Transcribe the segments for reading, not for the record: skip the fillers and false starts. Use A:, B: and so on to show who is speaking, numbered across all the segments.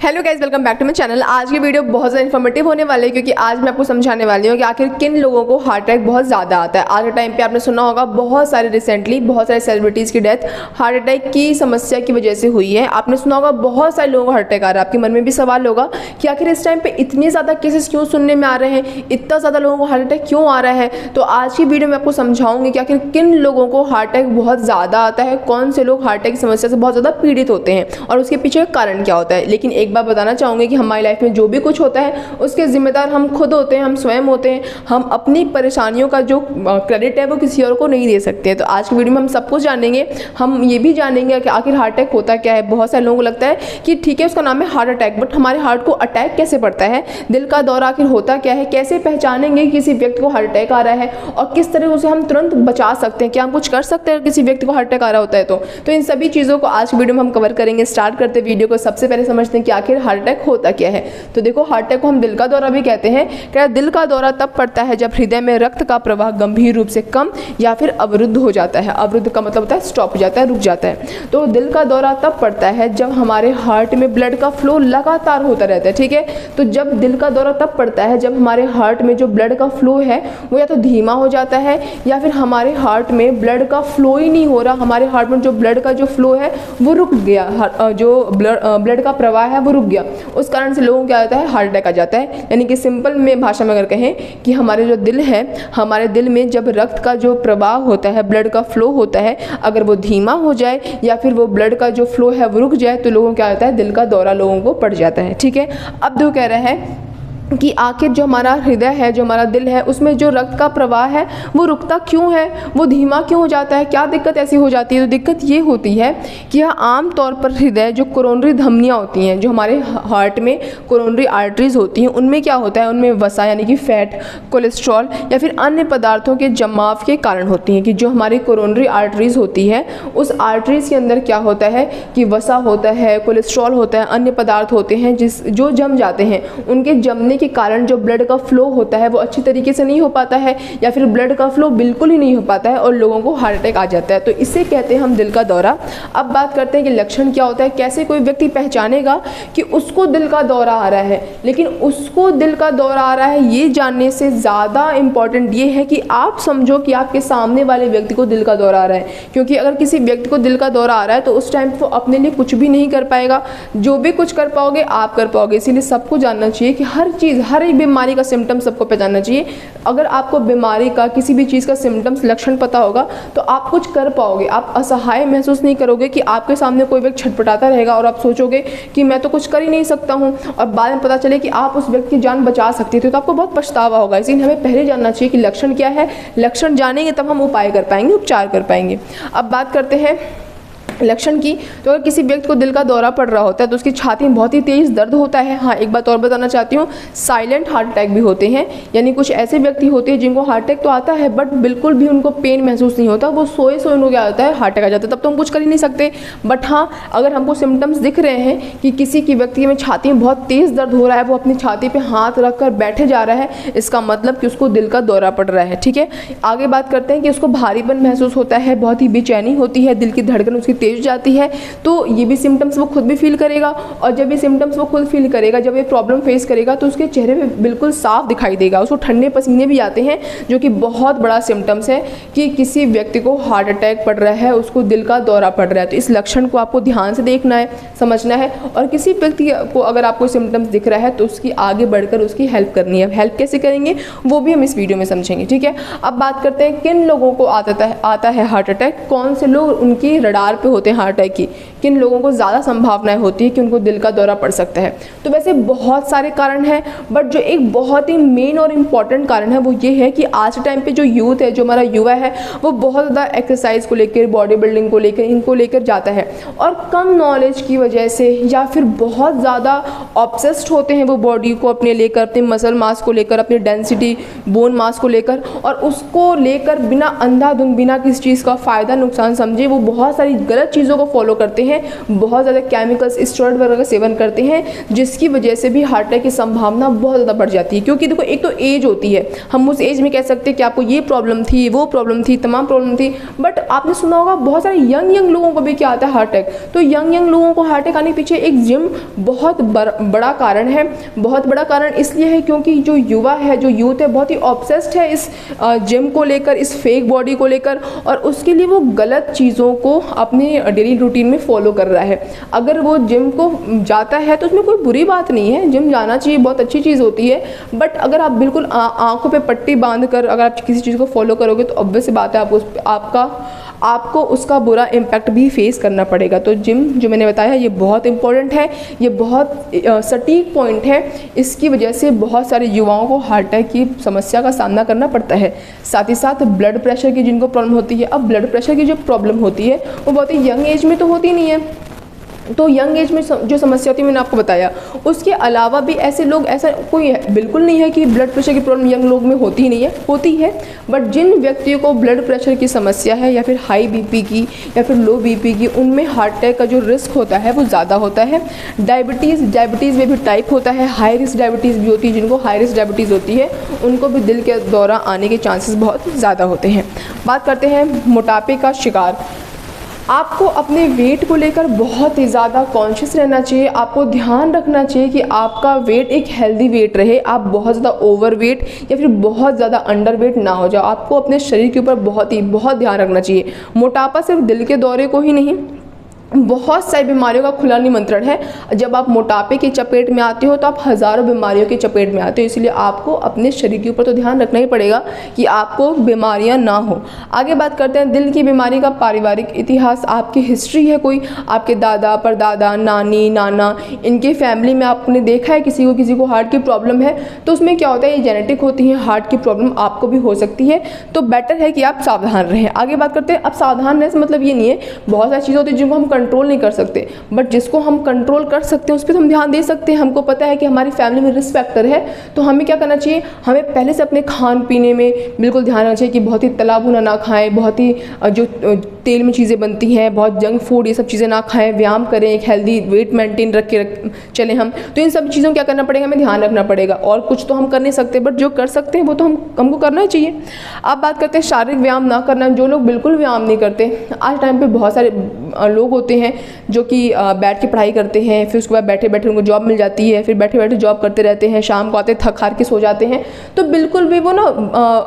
A: Hello guys, welcome back to my channel. आज की video बहुत ज़्यादा इन्फॉर्मेटिव होने वाली है क्योंकि आज मैं आपको समझाने वाली हूँ कि आखिर किन लोगों को हार्ट अटैक बहुत ज़्यादा आता है। आज के टाइम पे आपने सुना होगा बहुत सारे सेलिब्रिटीज़ की डेथ हार्ट अटैक की समस्या की वजह से हुई है। आपने सुना होगा बहुत सारे लोगों को हार्ट अटैक आ रहा है। आपके मन में भी सवाल होगा कि आखिर इस टाइम पर इतने ज़्यादा केसेस क्यों सुनने में आ रहे हैं, इतना ज़्यादा लोगों को हार्ट अटैक क्यों आ रहा है। तो आज की वीडियो में आपको समझाऊंगी कि आखिर किन लोगों को हार्ट अटैक बहुत ज़्यादा आता है, कौन से लोग हार्ट अटैक की समस्या से बहुत ज़्यादा पीड़ित होते हैं और उसके पीछे कारण क्या होता है। लेकिन एक बात बताना चाहूँगी कि हमारी लाइफ में जो भी कुछ होता है उसके जिम्मेदार हम खुद होते हैं, हम स्वयं होते हैं। हम अपनी परेशानियों का जो क्रेडिट है वो किसी और को नहीं दे सकते। तो आज की वीडियो में हम सब कुछ जानेंगे। हम ये भी जानेंगे कि आखिर हार्ट अटैक होता क्या है। बहुत सारे लोगों को लगता है कि ठीक है उसका नाम है हार्ट अटैक, बट हमारे हार्ट को अटैक कैसे पड़ता है, दिल का दौरा आखिर होता क्या है, कैसे पहचानेंगे किसी व्यक्ति को हार्ट अटैक आ रहा है और किस तरह से हम तुरंत बचा सकते हैं, क्या हम कुछ कर सकते हैं किसी व्यक्ति को हार्ट अटैक आ रहा होता है। तो इन सभी चीज़ों को आज की वीडियो में हम कवर करेंगे। स्टार्ट करते वीडियो को। सबसे पहले समझते हैं कि आखिर हार्ट अटैक होता क्या है। तो देखो, हार्ट अटैक को हम दिल का दौरा भी कहते हैं। क्या दिल का दौरा तब पड़ता है जब हृदय में रक्त का प्रवाह गंभीर रूप से कम या फिर अवरुद्ध हो जाता है। अवरुद्ध का मतलब होता है स्टॉप हो जाता है, रुक जाता है। तो दिल का दौरा तब पड़ता है जब हमारे हार्ट में ब्लड का फ्लो लगातार होता रहता है। ठीक है, तो जब दिल का दौरा तब पड़ता है जब हमारे हार्ट में जो ब्लड का फ्लो है वो या तो धीमा हो जाता है या फिर हमारे हार्ट में ब्लड का फ्लो ही नहीं हो रहा। हमारे हार्ट में जो ब्लड का जो फ्लो है वो रुक गया, जो ब्लड का प्रवाह है वो रुक गया। उस कारण से लोगों को क्या होता है, हार्ट अटैक आ जाता है। यानी कि सिंपल में भाषा में अगर कहें कि हमारे जो दिल है, हमारे दिल में जब रक्त का जो प्रवाह होता है, ब्लड का फ्लो होता है, अगर वो धीमा हो जाए या फिर वो ब्लड का जो फ्लो है वो रुक जाए तो लोगों को क्या होता है, दिल का दौरा लोगों को पड़ जाता है। ठीक है, अब जो कह रहा है कि आखिर जो हमारा हृदय है, जो हमारा दिल है, उसमें जो रक्त का प्रवाह है वो रुकता क्यों है, वो धीमा क्यों हो जाता है, क्या दिक्कत ऐसी हो जाती है। तो दिक्कत ये होती है कि यह आम तौर पर हृदय जो कोरोनरी धमनियाँ होती हैं, जो हमारे हार्ट में कोरोनरी आर्टरीज होती हैं, उनमें क्या होता है, उनमें वसा यानी कि फैट, कोलेस्ट्रॉल या फिर अन्य पदार्थों के जमाव के कारण होती हैं। कि जो हमारी कोरोनरी आर्टरीज होती है उस आर्टरीज के अंदर क्या होता है कि वसा होता है, कोलेस्ट्रॉल होता है, अन्य पदार्थ होते हैं जो जम जाते हैं। उनके जमने के कारण जो ब्लड का फ्लो होता है वो अच्छी तरीके से नहीं हो पाता है या फिर ब्लड का फ्लो बिल्कुल ही नहीं हो पाता है और लोगों को हार्ट अटैक आ जाता है। तो इसे कहते हैं हम दिल का दौरा। अब बात करते हैं कि लक्षण क्या होता है, कैसे कोई व्यक्ति पहचानेगा कि उसको दिल का दौरा आ रहा है। लेकिन उसको दिल का दौरा आ रहा है ये जानने से ज़्यादा इम्पॉर्टेंट ये है कि आप समझो कि आपके सामने वाले व्यक्ति को दिल का दौरा आ रहा है। क्योंकि अगर किसी व्यक्ति को दिल का दौरा आ रहा है तो उस टाइम वो अपने लिए कुछ भी नहीं कर पाएगा। जो भी कुछ कर पाओगे आप कर पाओगे। इसीलिए सबको जानना चाहिए कि हर एक बीमारी का सिम्टम सबको पहचानना चाहिए। अगर आपको बीमारी का किसी भी चीज़ का सिम्टम्स, लक्षण पता होगा तो आप कुछ कर पाओगे। आप असहाय महसूस नहीं करोगे कि आपके सामने कोई व्यक्ति छटपटाता रहेगा और आप सोचोगे कि मैं तो कुछ कर ही नहीं सकता हूँ और बाद में पता चले कि आप उस व्यक्ति की जान बचा सकते थे तो आपको बहुत पछतावा होगा। इसलिए हमें पहले जानना चाहिए कि लक्षण क्या है। लक्षण जानेंगे तब हम उपाय कर पाएंगे, उपचार कर पाएंगे। अब बात करते हैं लक्षण की। तो अगर किसी व्यक्ति को दिल का दौरा पड़ रहा होता है तो उसकी छाती में बहुत ही तेज़ दर्द होता है। हाँ, एक बात और बताना चाहती हूँ, साइलेंट हार्ट अटैक भी होते हैं। यानी कुछ ऐसे व्यक्ति होते हैं जिनको हार्ट अटैक तो आता है बट बिल्कुल भी उनको पेन महसूस नहीं होता, वो सोए उनको क्या होता है, हार्ट अटैक आ जाता है। तब तो हम कुछ कर ही नहीं सकते। बट हाँ, अगर हमको सिम्टम्स दिख रहे हैं कि किसी की व्यक्ति में छाती में बहुत तेज़ दर्द हो रहा है, वो अपनी छाती पर हाथ रख कर बैठे जा रहा है, इसका मतलब कि उसको दिल का दौरा पड़ रहा है। ठीक है, आगे बात करते हैं कि उसको भारीपन महसूस होता है, बहुत ही बेचैनी होती है, दिल की धड़कन उसकी तेज जाती है। तो ये भी सिम्टम्स वो खुद भी फील करेगा और जब ये सिम्टम्स वो खुद फील करेगा, जब ये प्रॉब्लम फेस करेगा तो उसके चेहरे पे बिल्कुल साफ दिखाई देगा। उसको ठंडे पसीने भी आते हैं जो कि बहुत बड़ा सिम्टम्स है कि किसी व्यक्ति को हार्ट अटैक पड़ रहा है, उसको दिल का दौरा पड़ रहा है। तो इस लक्षण को आपको ध्यान से देखना है, समझना है और किसी व्यक्ति को अगर आपको सिम्टम्स दिख रहा है तो उसकी आगे बढ़कर उसकी हेल्प करनी है। हेल्प कैसे करेंगे वो भी हम इस वीडियो में समझेंगे। ठीक है, अब बात करते हैं किन लोगों को आता है हार्ट अटैक, कौन से लोग उनकी रडार पे होते हैं हार्ट अटैक की, किन लोगों को ज़्यादा संभावनाएं होती है कि उनको दिल का दौरा पड़ सकता है। तो वैसे बहुत सारे कारण हैं बट जो एक बहुत ही मेन और इम्पॉर्टेंट कारण है वो ये है कि आज के टाइम पे जो यूथ है, जो हमारा युवा है, वो बहुत ज़्यादा एक्सरसाइज को लेकर, बॉडी बिल्डिंग को लेकर, इनको लेकर जाता है और कम नॉलेज की वजह से या फिर बहुत ज़्यादा ऑब्सेस्ड होते हैं वो बॉडी को अपने लेकर, अपने मसल मास को लेकर, अपनी डेंसिटी बोन मास को लेकर, और उसको लेकर बिना अंधाधुंध, बिना किसी चीज़ का फ़ायदा नुकसान समझे वो बहुत सारी गलत चीज़ों को फॉलो करते हैं, बहुत ज़्यादा केमिकल्स, स्टेरॉइड वगैरह का सेवन करते हैं, जिसकी वजह से भी हार्ट अटैक की संभावना बहुत ज़्यादा बढ़ जाती है। क्योंकि देखो, एक तो एज होती है, हम उस एज में कह सकते हैं कि आपको ये प्रॉब्लम थी, वो प्रॉब्लम थी, तमाम प्रॉब्लम थी, बट आपने सुना होगा बहुत सारे यंग लोगों को भी क्या आता है, हार्ट अटैक। तो यंग लोगों को हार्ट अटैक आने के पीछे एक जिम बहुत बड़ा कारण है। बहुत बड़ा कारण इसलिए है क्योंकि जो युवा है, जो यूथ है, बहुत ही ऑब्सेस्ड है इस जिम को लेकर, इस फेक बॉडी को लेकर, और उसके लिए वो गलत चीज़ों को अपने डेली रूटीन में फॉलो कर रहा है। अगर वो जिम को जाता है तो उसमें कोई बुरी बात नहीं है, जिम जाना चाहिए, बहुत अच्छी चीज़ होती है, बट अगर आप बिल्कुल आंखों पे पट्टी बांध कर अगर आप किसी चीज़ को फॉलो करोगे तो ऑब्वियस बात है आपको उसका बुरा इम्पैक्ट भी फेस करना पड़ेगा। तो जिम, जो मैंने बताया, ये बहुत इंपॉर्टेंट है, ये बहुत सटीक पॉइंट है। इसकी वजह से बहुत सारे युवाओं को हार्ट अटैक की समस्या का सामना करना पड़ता है। साथ ही साथ ब्लड प्रेशर की जिनको प्रॉब्लम होती है, अब ब्लड प्रेशर की जो प्रॉब्लम होती है वो बहुत ही यंग एज में तो होती नहीं है। तो यंग एज में जो समस्या होती है मैंने आपको बताया, उसके अलावा भी ऐसे लोग, ऐसा कोई बिल्कुल नहीं है कि ब्लड प्रेशर की प्रॉब्लम यंग लोग में होती ही नहीं है, होती है, बट जिन व्यक्तियों को ब्लड प्रेशर की समस्या है, या फिर हाई बीपी की, या फिर लो बीपी की, उनमें हार्ट अटैक का जो रिस्क होता है वो ज़्यादा होता है। डायबिटीज़ में भी टाइप होता है, हाई रिस्क डायबिटीज़ भी होती है। जिनको हाई रिस्क डायबिटीज़ होती है उनको भी दिल के दौरा आने के चांसेस बहुत ज़्यादा होते हैं। बात करते हैं मोटापे का शिकार। आपको अपने वेट को लेकर बहुत ही ज़्यादा कॉन्शियस रहना चाहिए। आपको ध्यान रखना चाहिए कि आपका वेट एक हेल्दी वेट रहे, आप बहुत ज़्यादा ओवर वेट या फिर बहुत ज़्यादा अंडर वेट ना हो जाओ। आपको अपने शरीर के ऊपर बहुत ध्यान रखना चाहिए। मोटापा सिर्फ दिल के दौरे को ही नहीं, बहुत सारी बीमारियों का खुला निमंत्रण है। जब आप मोटापे की चपेट में आते हो तो आप हज़ारों बीमारियों की चपेट में आते हो, इसलिए आपको अपने शरीर के ऊपर तो ध्यान रखना ही पड़ेगा कि आपको बीमारियां ना हो। आगे बात करते हैं दिल की बीमारी का पारिवारिक इतिहास। आपकी हिस्ट्री है कोई, आपके दादा परदादा, नानी नाना, इनके फैमिली में आपने देखा है किसी को हार्ट की प्रॉब्लम है, तो उसमें क्या होता है, ये जेनेटिक होती है, हार्ट की प्रॉब्लम आपको भी हो सकती है। तो बेटर है कि आप सावधान रहें। आगे बात करते हैं, अब सावधान रहने से मतलब ये नहीं है, बहुत सारी चीज़ें होती हैं जिनको हम कंट्रोल नहीं कर सकते, बट जिसको हम कंट्रोल कर सकते हैं उस पर हम ध्यान दे सकते हैं। हमको पता है कि हमारी फैमिली में रिस्क फैक्टर है, तो हमें क्या करना चाहिए, हमें पहले से अपने खान पीने में बिल्कुल ध्यान रखना चाहिए कि बहुत ही तला भुना ना खाएं, बहुत ही जो तेल में चीज़ें बनती हैं, बहुत जंक फूड, ये सब चीज़ें ना खाएं, व्यायाम करें, एक हेल्दी वेट मेंटेन रख के चलें हम। तो इन सब चीज़ों क्या करना पड़ेगा, हमें ध्यान रखना पड़ेगा। और कुछ तो हम कर नहीं सकते, बट जो कर सकते हैं वो तो हमको करना ही चाहिए। अब बात करते हैं शारीरिक व्यायाम ना करना। जो लोग बिल्कुल व्यायाम नहीं करते, आज टाइम पे बहुत सारे लोग होते हैं जो कि बैठ के पढ़ाई करते हैं, फिर उसके बाद बैठे बैठे उनको जॉब मिल जाती है, फिर बैठे बैठे जॉब करते रहते हैं, शाम को आते थक हार के सो जाते हैं। तो बिल्कुल भी वो ना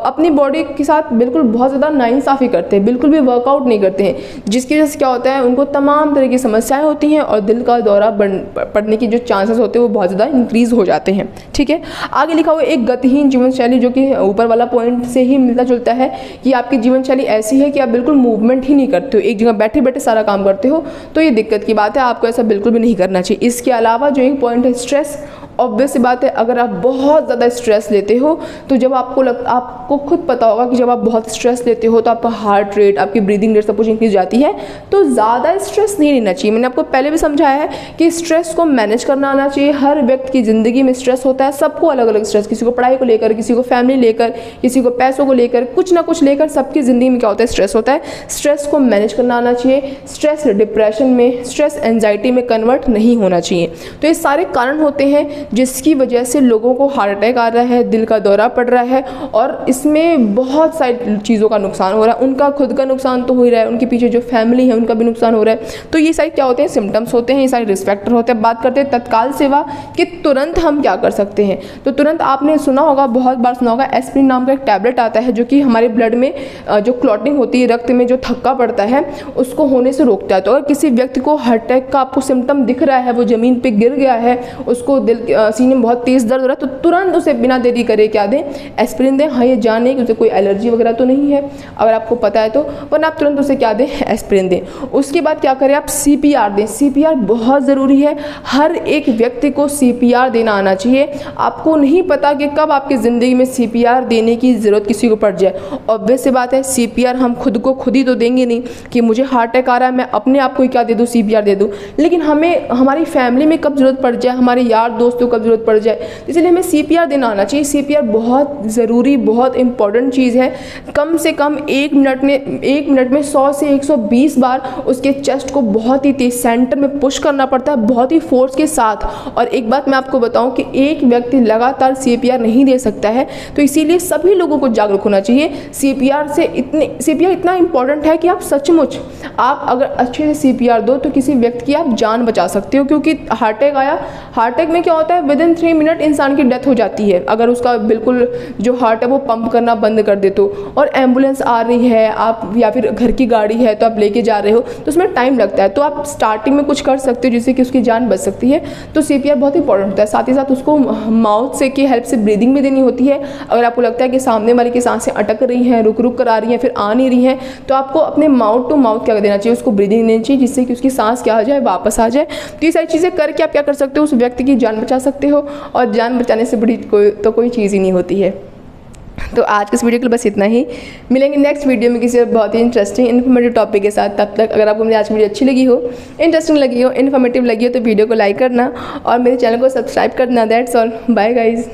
A: अपनी बॉडी के साथ बिल्कुल बहुत ज़्यादा नाइंसाफ़ी करते हैं, बिल्कुल भी वर्कआउट नहीं करते हैं, जिसकी वजह से क्या होता है, उनको तमाम तरह की समस्याएं होती हैं और दिल का दौरा पड़ने की जो चांसेस होते हैं वो बहुत ज़्यादा इंक्रीज़ हो जाते हैं। ठीक है, आगे लिखा हुआ एक गतिहीन जीवन शैली, जो कि ऊपर वाला पॉइंट से ही मिलता जुलता है कि आपकी जीवन शैली ऐसी है कि आप बिल्कुल मूवमेंट ही नहीं करते हो, एक जगह बैठे बैठे सारा काम करते हो, तो ये दिक्कत की बात है। आपको ऐसा बिल्कुल भी नहीं करना चाहिए। इसके अलावा जो एक पॉइंट है स्ट्रेस, ऑब्वियस सी बात है, अगर आप बहुत ज़्यादा स्ट्रेस लेते हो तो जब आपको खुद पता होगा कि जब आप बहुत स्ट्रेस लेते हो तो आपका हार्ट रेट, आपकी ब्रीदिंग रेट सब कुछ इंक्रीज जाती है, तो ज़्यादा स्ट्रेस नहीं लेना चाहिए। मैंने आपको पहले भी समझाया है कि स्ट्रेस को मैनेज करना आना चाहिए। हर व्यक्ति की ज़िंदगी में स्ट्रेस होता है, सबको अलग अलग स्ट्रेस, किसी को पढ़ाई को लेकर, किसी को फैमिली लेकर, किसी को पैसों को लेकर, कुछ ना कुछ लेकर सबकी ज़िंदगी में क्या होता है, स्ट्रेस होता है। स्ट्रेस को मैनेज करना आना चाहिए। स्ट्रेस डिप्रेशन में, स्ट्रेस एंजाइटी में कन्वर्ट नहीं होना चाहिए। तो ये सारे कारण होते हैं जिसकी वजह से लोगों को हार्ट अटैक आ रहा है, दिल का दौरा पड़ रहा है, और इसमें बहुत सारी चीज़ों का नुकसान हो रहा है। उनका खुद का नुकसान तो हो ही रहा है, उनके पीछे जो फैमिली है उनका भी नुकसान हो रहा है। तो ये सारे क्या होते हैं, सिम्टम्स होते हैं, ये सारे रिस्क फैक्टर होते हैं। बात करते हैं तत्काल सेवा कि तुरंत हम क्या कर सकते हैं। तो तुरंत आपने सुना होगा, बहुत बार सुना होगा, एस्पिरिन नाम का एक टैबलेट आता है जो कि हमारे ब्लड में जो क्लॉटिंग होती है, रक्त में जो थक्का पड़ता है उसको होने से रोकता है। तो अगर किसी व्यक्ति को हार्ट अटैक का आपको सिम्टम दिख रहा है, वो ज़मीन पर गिर गया है, उसको दिल सीने में बहुत तेज़ दर्द हो रहा है तो तुरंत उसे बिना देरी करे क्या दें, एस्पिरिन दें। हाँ, ये जाने कि उसे कोई एलर्जी वगैरह तो नहीं है, अगर आपको पता है तो, वरना आप तुरंत उसे क्या दें, एस्पिरिन दें। उसके बाद क्या करें, आप CPR दें। CPR बहुत ज़रूरी है, हर एक व्यक्ति को CPR देना आना चाहिए। आपको नहीं पता कि कब आपकी ज़िंदगी में CPR देने की ज़रूरत किसी को पड़ जाए। ऑब्वियस सी बात है, CPR हम खुद को खुद ही तो देंगे नहीं कि मुझे हार्ट अटैक आ रहा है मैं अपने आप को ही क्या दे दूँ, CPR दे दूँ, लेकिन हमें हमारी फैमिली में कब ज़रूरत पड़ जाए, हमारे यार दोस्तों को कब ज़रूरत पड़ जाए, इसलिए हमें CPR देना आना चाहिए। CPR बहुत ज़रूरी, बहुत इंपॉर्टेंट चीज़ है। कम से कम 1 मिनट में 100 से 120 बार उसके चेस्ट को बहुत ही तेज सेंटर में पुश करना पड़ता है, बहुत ही फोर्स के साथ। और एक बात मैं आपको बताऊं कि एक व्यक्ति लगातार CPR नहीं दे सकता है, तो इसीलिए सभी लोगों को जागरूक होना चाहिए। CPR इतना इंपॉर्टेंट है कि आप सचमुच आप अगर अच्छे से CPR दो तो किसी व्यक्ति की आप जान बचा सकते हो, क्योंकि हार्ट अटैक आया, हार्ट अटैक में क्या होता है, विदिन 3 मिनट इंसान की डेथ हो जाती है अगर उसका बिल्कुल जो हार्ट है वो पंप करना बंद कर दे तो। और एम्बुलेंस आ रही है आप, या फिर घर की गाड़ी है तो आप लेके जा रहे हो तो उसमें टाइम लगता है, तो आप स्टार्टिंग में कुछ कर सकते हो जिससे कि उसकी जान बच सकती है। तो CPR बहुत इंपॉर्टेंट होता है। साथ ही साथ उसको माउथ से की हेल्प से ब्रीदिंग भी देनी होती है। अगर आपको लगता है कि सामने वाले की सांसें अटक रही हैं, रुक रुक कर आ रही हैं, फिर आ नहीं रही हैं, तो आपको अपने माउथ टू माउथ क्या देना चाहिए, उसको ब्रीदिंग देनी चाहिए, जिससे कि उसकी सांस क्या हो जाए, वापस आ जाए। तो ये सारी चीज़ें करके आप क्या कर सकते हो, उस व्यक्ति की जान बचा सकते हो, और जान बचाने से बड़ी कोई चीज़ ही नहीं होती है। तो आज के इस वीडियो के लिए बस इतना ही। मिलेंगे नेक्स्ट वीडियो में किसी बहुत ही इंटरेस्टिंग इन्फॉर्मेटिव टॉपिक के साथ। तब तक अगर आपको मेरी आज वीडियो अच्छी लगी हो, इंटरेस्टिंग लगी हो, इन्फॉर्मेटिव लगी हो तो वीडियो को लाइक करना और मेरे चैनल को सब्सक्राइब करना। That's all, bye guys.